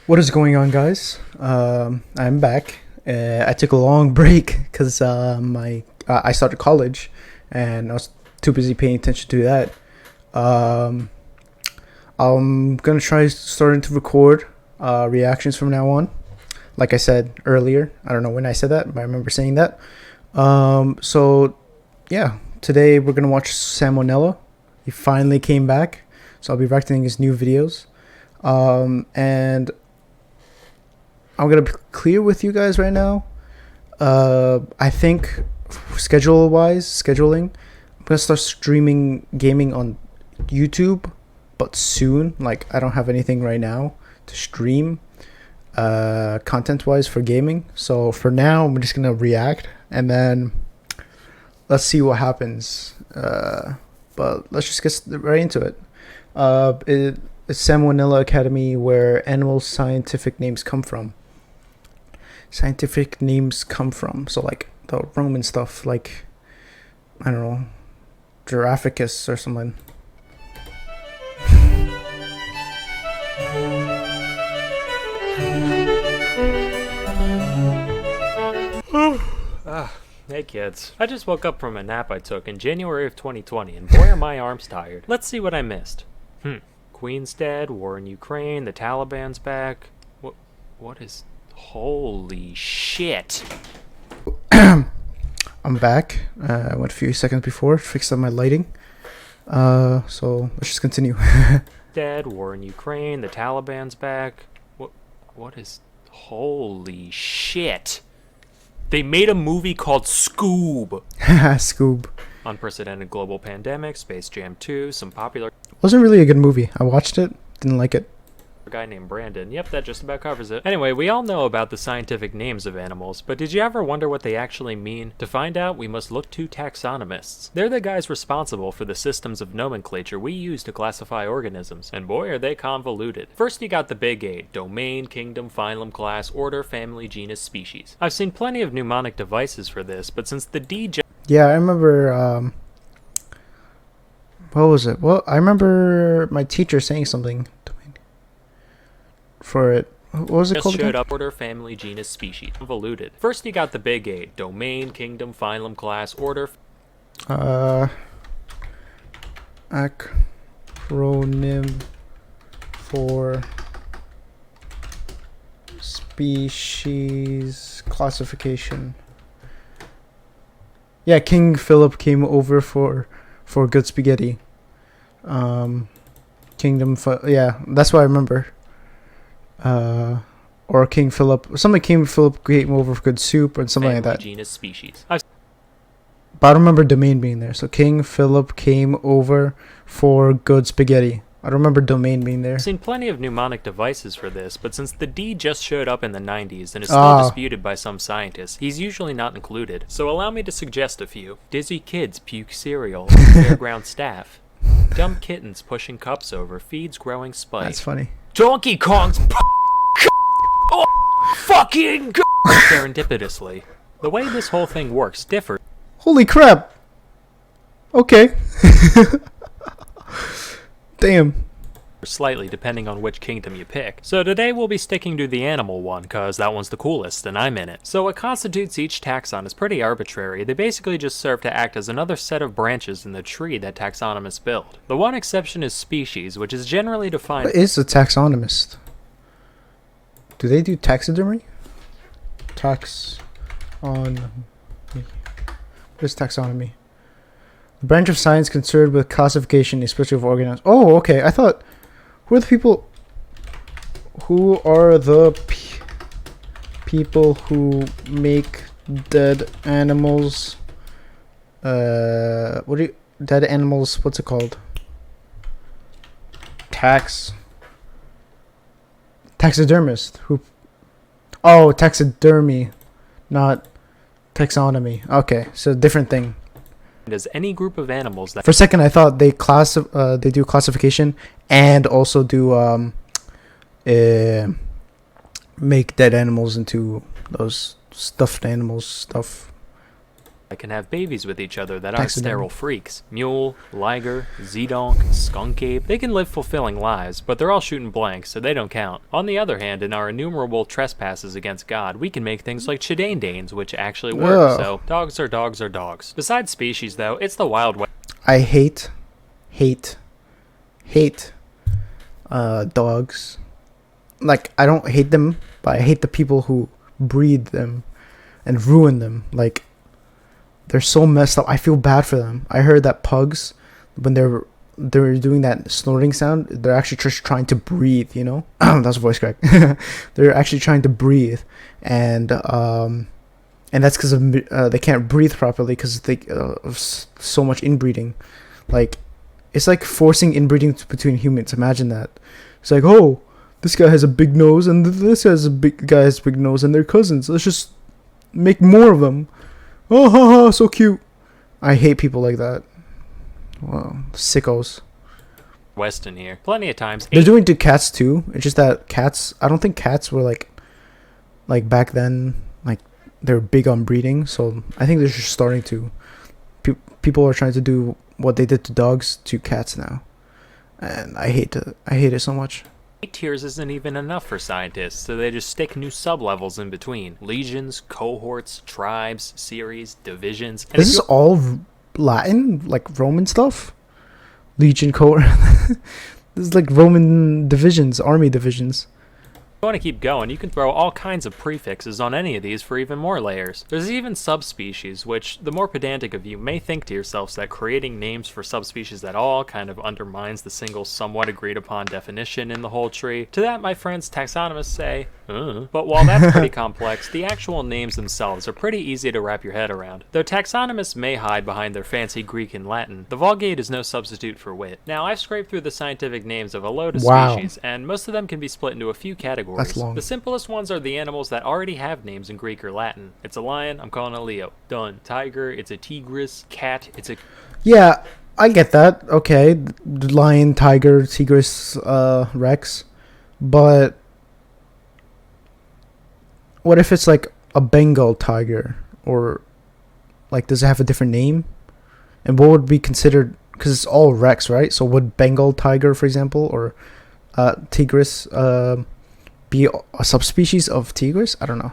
What is going on, guys? I'm back. I took a long break because my I started college, and I was too busy paying attention to that. Um, I'm gonna try starting to record reactions from now on. Like I said earlier, I don't know when I said that, but I remember saying that. So yeah, today we're gonna watch Salmonella. He finally came back, so I'll be reacting his new videos. And I'm gonna be clear with you guys right now. I think scheduling, I'm gonna start streaming gaming on YouTube, but soon. Like I don't have anything right now to stream, content wise for gaming. So for now, I'm just gonna react, and then let's see what happens. But let's just get right into it. It's Salmonella Academy, where animal scientific names come from. So like the Roman stuff, like I don't know, Giraffacus or something. Hey kids, I just woke up from a nap I took in January of 2020 and boy are my arms tired. Let's see what I missed. Queen's dead, war in Ukraine, the Taliban's back. What is... Holy shit. I'm back. I went a few seconds before, fixed up my lighting. So let's just continue. Dead, war in Ukraine, the Taliban's back. What is... Holy shit. They made a movie called Scoob. Scoob. Unprecedented global pandemic, Space Jam 2, some popular Wasn't really a good movie. I watched it, didn't like it. guy named Brandon. Yep, that just about covers it. Anyway, we all know about the scientific names of animals, but did you ever wonder what they actually mean? To find out, we must look to taxonomists. They're the guys responsible for the systems of nomenclature we use to classify organisms, and boy are they convoluted. First you got the big eight: domain, kingdom, phylum, class, order, family, genus, species. I've seen plenty of mnemonic devices for this, but since the D Yeah, I remember. What was it? Well, I remember my teacher saying something for it. What was it just called showed again? up: order, family, genus, species. Convoluted. First you got the big eight: domain, kingdom, phylum, class, order. Acronym for species classification. Yeah, King Philip came over for good spaghetti. Yeah, that's what I remember. Or King Philip, King Philip came over for good soup or something Family, like that. genus, species. But I don't remember domain being there. So King Philip came over for good spaghetti. I don't remember domain being there. I've seen plenty of mnemonic devices for this, but since the D just showed up in the 90s and is still disputed by some scientists, he's usually not included. So allow me to suggest a few. Dizzy kids puke cereal, fairground staff. Dumb kittens pushing cups over, feeds growing spite. That's funny. Donkey Kong's fucking serendipitously. The way this whole thing works differs Holy crap. Okay. Damn. slightly depending on which kingdom you pick. So today we'll be sticking to the animal one, cause that one's the coolest and I'm in it. So what constitutes each taxon is pretty arbitrary. They basically just serve to act as another set of branches in the tree that taxonomists build. The one exception is species, which is generally defined... What is a taxonomist? Do they do taxidermy? What is taxonomy? The branch of science concerned with classification, especially of organisms. Oh, okay. I thought... Who are the people... Who are the people who make dead animals... Dead animals... What's it called? Taxidermist. Who... Oh, taxidermy. Not taxonomy. Okay, so different thing. as any group of animals that... For a second, I thought they do classification and also do make dead animals into those stuffed animals stuff. that can have babies with each other that aren't Taxidermy. sterile freaks. Mule, liger, zedonk, skunk ape, they can live fulfilling lives, but they're all shooting blanks, so they don't count. On the other hand, in our innumerable trespasses against God, we can make things like chidandanes, which actually work, Whoa. so dogs are dogs are dogs. Besides species, though, it's the Wild West. I hate dogs. Like, I don't hate them, but I hate the people who breed them and ruin them. Like, they're so messed up. I feel bad for them. I heard that pugs, when they're doing that snorting sound, they're actually just trying to breathe, you know? That's a voice crack. They're actually trying to breathe, and that's because they can't breathe properly because they so much inbreeding. Like, it's like forcing inbreeding between humans. Imagine that. It's like, oh, this guy has a big nose and this guy has a big nose and they're cousins. Let's just make more of them. Oh, ha, ha, so cute. I hate people like that. Wow, sickos. Weston here. Plenty of times. They're doing it to cats too. It's just that cats. I don't think cats were like back then. Like, they're big on breeding. So I think they're just starting to. People are trying to do what they did to dogs to cats now, and I hate it so much. 8 tiers isn't even enough for scientists, so they just stick new sublevels in between. Legions, cohorts, tribes, series, divisions. And This is all Latin, like Roman stuff. Legion cohort. This is like Roman divisions, army divisions. If you want to keep going, you can throw all kinds of prefixes on any of these for even more layers. There's even subspecies, which the more pedantic of you may think to yourselves that creating names for subspecies at all kind of undermines the single somewhat agreed upon definition in the whole tree. To that, my friends taxonomists say, But while that's pretty complex, the actual names themselves are pretty easy to wrap your head around. Though taxonomists may hide behind their fancy Greek and Latin, the Vulgate is no substitute for wit. Now, I've scraped through the scientific names of a load of species, and most of them can be split into a few categories. That's long. The simplest ones are the animals that already have names in Greek or Latin. It's a lion, I'm calling it Leo. Done. Tiger, it's a tigris. Cat, it's a... Yeah, I get that. Okay, lion, tiger, tigris, rex, but what if it's like a Bengal tiger, or like, does it have a different name? And what would be considered, because it's all rex, right? So would Bengal tiger, for example, or tigris be a subspecies of tigris? I don't know.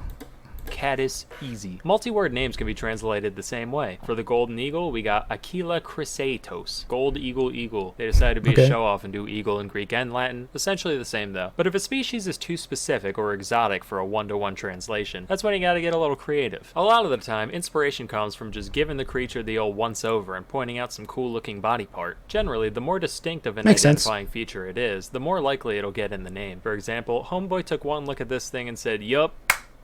Caddis, easy. Multi-word names can be translated the same way. For the golden eagle, we got Aquila chrysaetos. Gold eagle. They decided to be a show-off and do eagle in Greek and Latin. Essentially the same, though. But if a species is too specific or exotic for a one-to-one translation, that's when you gotta get a little creative. A lot of the time, inspiration comes from just giving the creature the old once-over and pointing out some cool-looking body part. Generally, the more distinctive an identifying feature it is, the more likely it'll get in the name. For example, Homeboy took one look at this thing and said, yup,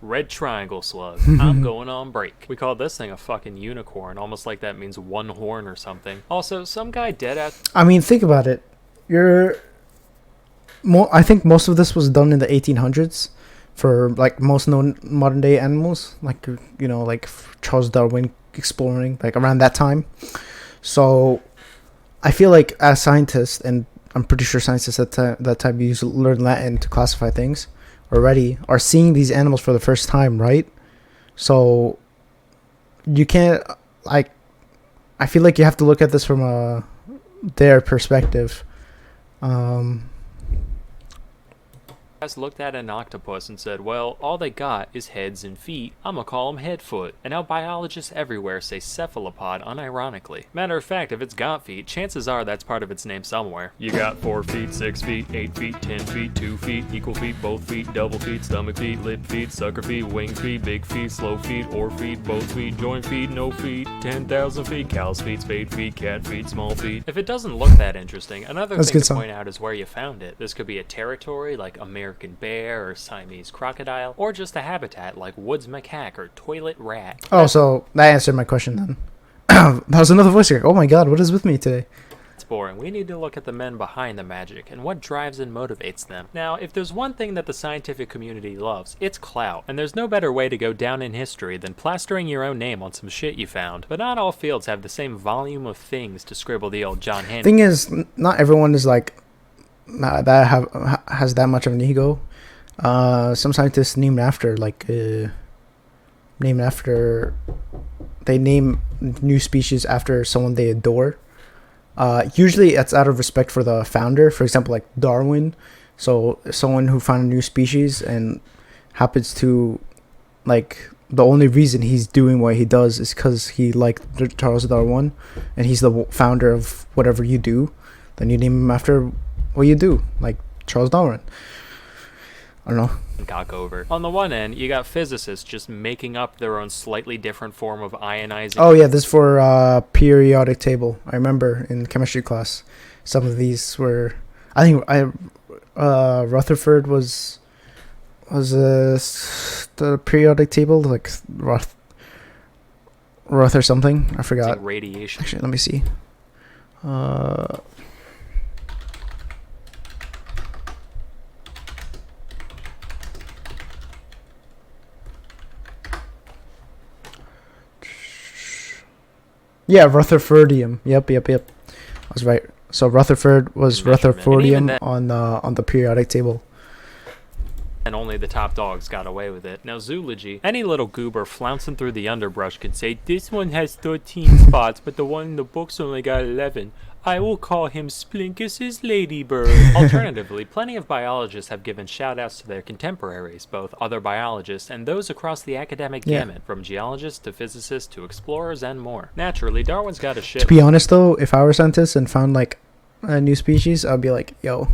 red triangle slug. I'm going on break. We call this thing a fucking unicorn, almost like that means one horn or something. Also, some guy dead at... I mean, think about it. I think most of this was done in the 1800s for like most known modern day animals, like, you know, like Charles Darwin exploring, like around that time. So I feel like as scientists, and I'm pretty sure scientists at that time learn Latin to classify things already, are seeing these animals for the first time, right? So you can't, like, I feel like you have to look at this from their perspective. Looked at an octopus and said, well, all they got is heads and feet. I'ma call them headfoot. And now biologists everywhere say cephalopod unironically. Matter of fact, if it's got feet, chances are that's part of its name somewhere. You got 4 feet, 6 feet, 8 feet, 10 feet, 2 feet, equal feet, both feet, double feet, stomach feet, lip feet, sucker feet, wing feet, big feet, slow feet, or feet, both feet, joint feet, no feet, 10,000 feet, cow's feet, spade feet, cat feet, small feet. If it doesn't look that interesting, another thing to point out is where you found it. This could be a territory like American bear or Siamese crocodile, or just a habitat like woods macaque or toilet rat. Oh, so that answered my question then. That was another voice crack. Oh my god, what is with me today? It's boring. We need to look at the men behind the magic and what drives and motivates them. Now, if there's one thing that the scientific community loves, it's clout. And there's no better way to go down in history than plastering your own name on some shit you found. But not all fields have the same volume of things to scribble the old John Henry. Thing is, not everyone is like that has that much of an ego. Some scientists named after they name new species after someone they adore. Usually, it's out of respect for the founder. For example, like Darwin. So someone who found a new species and happens to like the only reason he's doing what he does is because he liked Charles Darwin, and he's the founder of whatever you do. Then you name him after what you do, like Charles Darwin. I don't know. Cock over. On the one end, you got physicists just making up their own slightly different form of ionizing. Oh yeah, this is for periodic table. I remember in chemistry class, some of these were. I think Rutherford was the periodic table, like Ruth or something. I forgot. Radiation. Actually, let me see. Yeah, Rutherfordium. Yep. I was right. So Rutherford was Rutherfordium on the periodic table. And only the top dogs got away with it. Now, zoology. Any little goober flouncing through the underbrush can say, this one has 13 spots, but the one in the book's only got 11. I will call him Splinkus's ladybird. Alternatively, plenty of biologists have given shout-outs to their contemporaries, both other biologists and those across the academic gamut, from geologists to physicists to explorers and more. Naturally, Darwin's got a shit. To be honest, though, if I were a scientist and found like a new species, I'd be like, yo,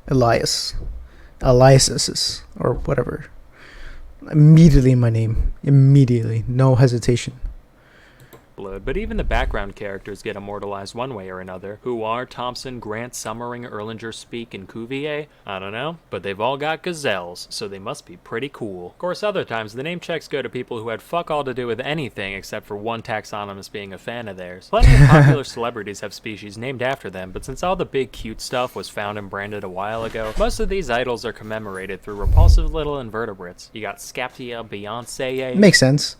Elias, or whatever. Immediately my name. Immediately. No hesitation. But even the background characters get immortalized one way or another. Who are Thompson, Grant, Summering, Erlanger, Speke, and Cuvier? I don't know, but they've all got gazelles, so they must be pretty cool. Of course, other times the name checks go to people who had fuck all to do with anything except for one taxonomist being a fan of theirs. Plenty of popular celebrities have species named after them, but since all the big cute stuff was found and branded a while ago, most of these idols are commemorated through repulsive little invertebrates. You got Scaptia, Beyonce. Makes sense.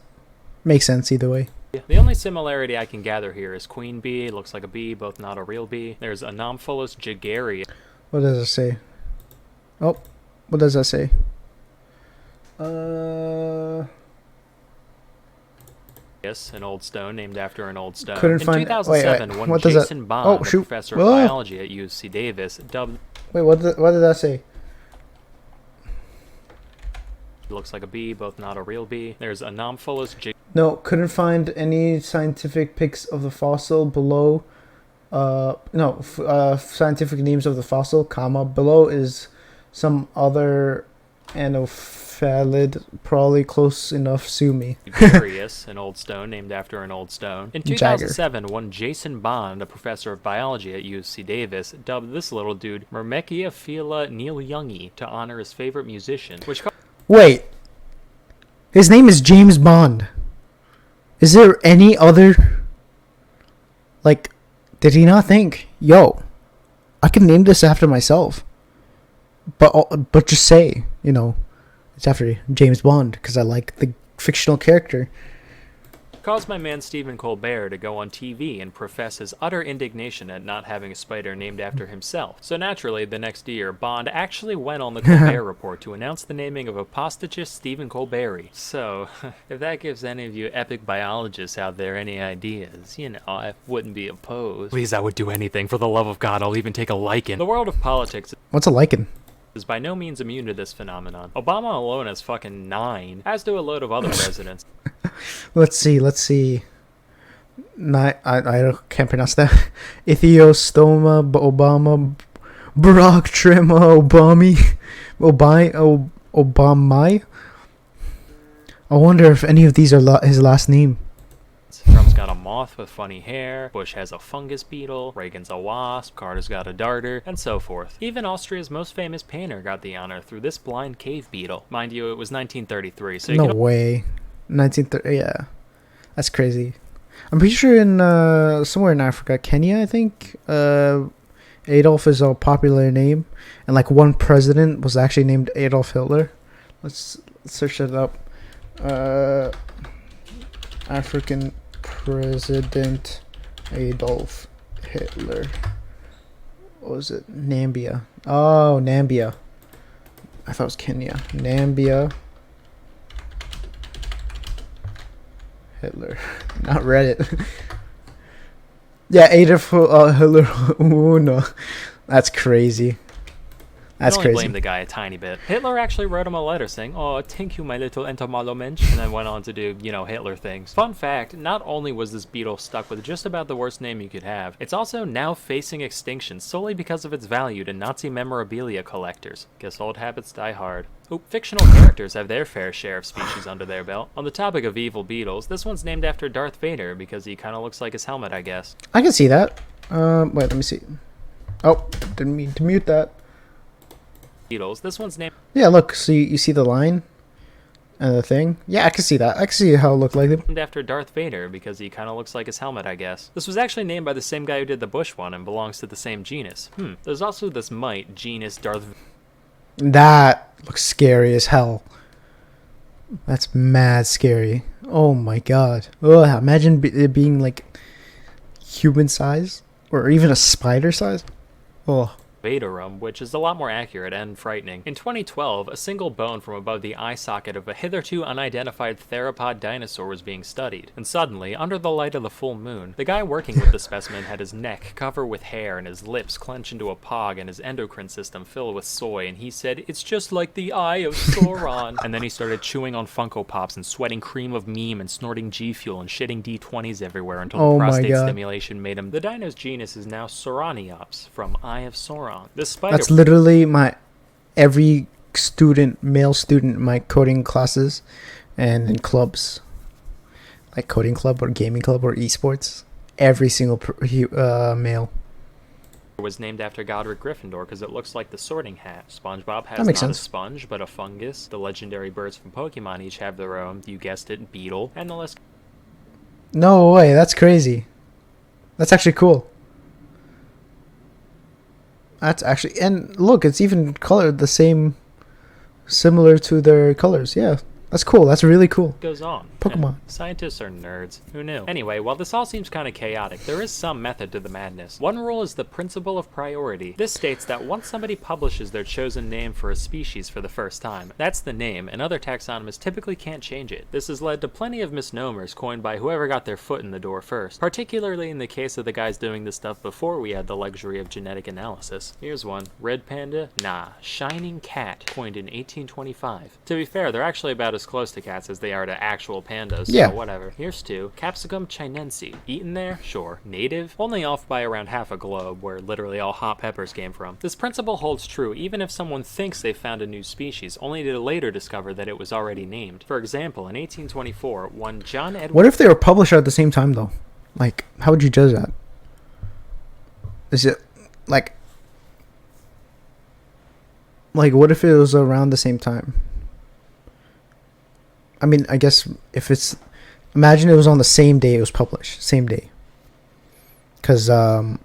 Makes sense either way. The only similarity I can gather here is queen bee, looks like a bee, both not a real bee. There's Anomphilus jageri. What does it say? Oh, what does that say? Yes, an old stone named after an old stone. Couldn't In find. 2007, Wait, one what does that? Jason Bond, Oh a shoot! professor of biology at UC Davis, dubbed. Wait, what did that say? Looks like a bee, both not a real bee. There's Anomphilus jageri. No, couldn't find any scientific pics of the fossil below. Scientific names of the fossil, comma. Below is some other anophalid, probably close enough, sue me. Jagerius, an old stone named after an old stone. In 2007, one Jason Bond, a professor of biology at UC Davis, dubbed this little dude Myrmecia Neil Youngie to honor his favorite musician, which... Wait. His name is James Bond. Is there any other... Like, did he not think, yo, I can name this after myself? But just say, it's after James Bond, because I like the fictional character. Caused my man Stephen Colbert to go on TV and profess his utter indignation at not having a spider named after himself. So naturally, the next year, Bond actually went on the Colbert Report to announce the naming of apostachus Stephen Colbert. So, if that gives any of you epic biologists out there any ideas, I wouldn't be opposed. Please, I would do anything. For the love of God, I'll even take a lichen. The world of politics... What's a lichen? Is by no means immune to this phenomenon. Obama alone has fucking 9, as do a load of other presidents. Let's see. I can't pronounce that. Ethiostoma, Obama, Barack Trema, Obama. I wonder if any of these are his last name. Trump's got a moth with funny hair, Bush has a fungus beetle, Reagan's a wasp, Carter's got a darter, and so forth. Even Austria's most famous painter got the honor through this blind cave beetle. Mind you, it was 1933, so no way. 1930, yeah. That's crazy. I'm pretty sure in somewhere in Africa, Kenya, I think, Adolf is a popular name, and like one president was actually named Adolf Hitler. Let's search it up. African President Adolf Hitler. What was it? Nambia. Oh, Nambia. I thought it was Kenya. Nambia. Hitler, not Reddit. Yeah, Adolf Hitler. Uno. That's crazy. That's only crazy. blame the guy a tiny bit. Hitler actually wrote him a letter saying, "Oh, thank you, my little entomolomensch," and then went on to do, Hitler things. Fun fact, not only was this beetle stuck with just about the worst name you could have, it's also now facing extinction solely because of its value to Nazi memorabilia collectors. Guess old habits die hard. Oh, fictional characters have their fair share of species under their belt. On the topic of evil beetles, this one's named after Darth Vader because he kind of looks like his helmet, I guess. I can see that. Wait, let me see. Oh, didn't mean to mute that. Beetles. This one's named. Yeah, look. So you see the line and the thing. Yeah, I can see that. I can see how it looked like it. Named after Darth Vader because he kind of looks like his helmet, I guess. This was actually named by the same guy who did the Bush one and belongs to the same genus. There's also this mite genus Darth. That looks scary as hell. That's mad scary. Oh my god. Ugh, imagine it being like human size or even a spider size. Oh. Vaderum, which is a lot more accurate and frightening. In 2012, a single bone from above the eye socket of a hitherto unidentified theropod dinosaur was being studied, and suddenly, under the light of the full moon, the guy working with the specimen had his neck covered with hair and his lips clench into a pog and his endocrine system filled with soy, and he said, "It's just like the eye of Sauron." And then he started chewing on Funko Pops and sweating cream of meme and snorting G Fuel and shitting D20s everywhere until the prostate stimulation made him. The dino's genus is now Sauroniops, from Eye of Sauron. This spider. That's literally every male student in my coding classes and in clubs, like coding club or gaming club or esports. Every single male was named after Godric Gryffindor because it looks like the Sorting Hat. SpongeBob has not a sponge, but a fungus. The legendary birds from Pokemon each have their own, you guessed it, beetle, and the list. No way, that's crazy. That's actually cool. That's actually, and look, it's even colored the same, similar to their colors. Yeah, that's cool. That's really cool. Goes on. Pokemon. Scientists are nerds. Who knew? Anyway, while this all seems kind of chaotic, there is some method to the madness. One rule is the principle of priority. This states that once somebody publishes their chosen name for a species for the first time, that's the name, and other taxonomists typically can't change it. This has led to plenty of misnomers coined by whoever got their foot in the door first, particularly in the case of the guys doing this stuff before we had the luxury of genetic analysis. Here's one. Red panda? Nah. Shining cat, coined in 1825. To be fair, they're actually about as close to cats as they are to actual pandas, so yeah. Whatever. Here's two. Capsicum chinense. Eaten there? Sure. Native? Only off by around half a globe, where literally all hot peppers came from. This principle holds true even if someone thinks they found a new species, only to later discover that it was already named. For example, in 1824, one John Edward... What if they were published at the same time, though? Like, how would you judge that? Is it, like, what if it was around the same time? I mean, I guess if it's... Imagine it was on the same day it was published. Same day. Because, would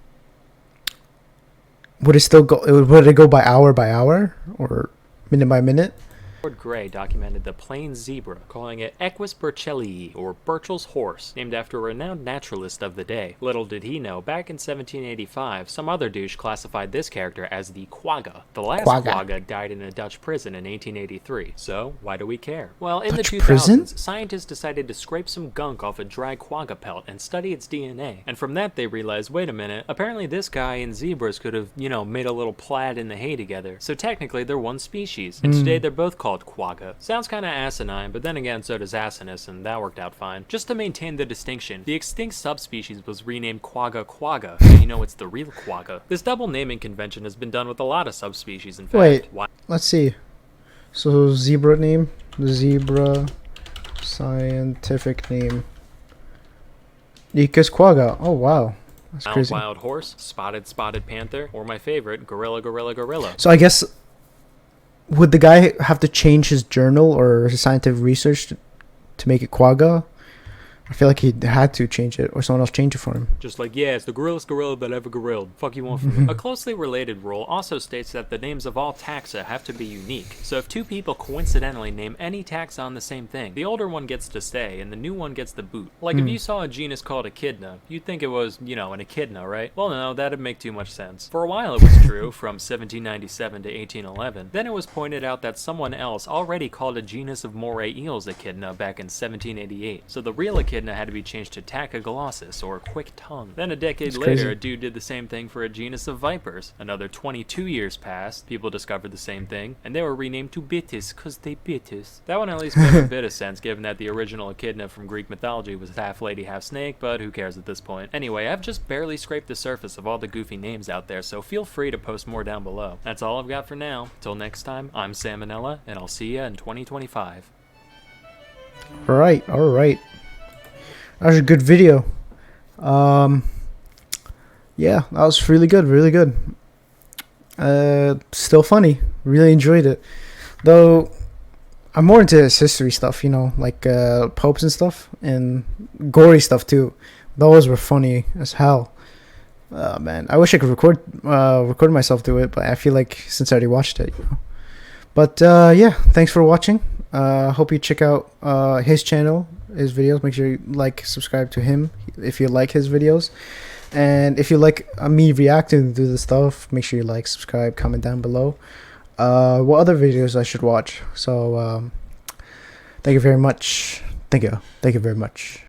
it still go... Would it go by hour? Or minute by minute? Gray documented the plain zebra, calling it Equus burchellii, or Burchell's horse, named after a renowned naturalist of the day. Little did he know, back in 1785, some other douche classified this character as the quagga. The last quagga died in a Dutch prison in 1883, so why do we care? Well, in Dutch the 2000s, prison? Scientists decided to scrape some gunk off a dry quagga pelt and study its DNA, and from that they realized, wait a minute, apparently this guy and zebras could have, made a little plaid in the hay together, so technically they're one species, and today they're both called quagga. Sounds kinda asinine, but then again so does asinus, and that worked out fine. Just to maintain the distinction, the extinct subspecies was renamed quagga quagga, so it's the real quagga. This double naming convention has been done with a lot of subspecies, in fact. Wait, let's see. So zebra name, zebra scientific name. Icus quagga. Oh wow. That's crazy. Wild horse, spotted panther, or my favorite, gorilla. So I guess, would the guy have to change his journal or his scientific research to make it quagga? I feel like he had to change it, or someone else change it for him. Just like, yeah, it's the gorillest gorilla that ever gorilled. Fuck you want from me? A closely related rule also states that the names of all taxa have to be unique. So if two people coincidentally name any taxa on the same thing, the older one gets to stay, and the new one gets the boot. Like if you saw a genus called echidna, you'd think it was, an echidna, right? Well, no, that'd make too much sense. For a while it was true, from 1797 to 1811. Then it was pointed out that someone else already called a genus of moray eels echidna back in 1788. So the real echidna echidna had to be changed to Tachyglossus, or quick tongue. Then a decade That's later, crazy. a dude did the same thing for a genus of vipers. Another 22 years passed, people discovered the same thing, and they were renamed to Bitis, cause they bit us. That one at least made a bit of sense, given that the original echidna from Greek mythology was half lady, half snake, but who cares at this point. Anyway, I've just barely scraped the surface of all the goofy names out there, so feel free to post more down below. That's all I've got for now. Till next time, I'm Salmonella, and I'll see ya in 2025. All right, all right. That was a good video. Um, yeah, that was really good, really good. Still funny. Really enjoyed it. Though I'm more into his history stuff, you know, like popes and stuff, and gory stuff too. Those were funny as hell. Man, I wish I could record myself do it, but I feel like since I already watched it, you know. But yeah, thanks for watching. Hope you check out his channel, his videos. Make sure you like, subscribe to him if you like his videos. And if you like me reacting to this stuff, make sure you like, subscribe, comment down below what other videos I should watch. So thank you very much. Thank you very much.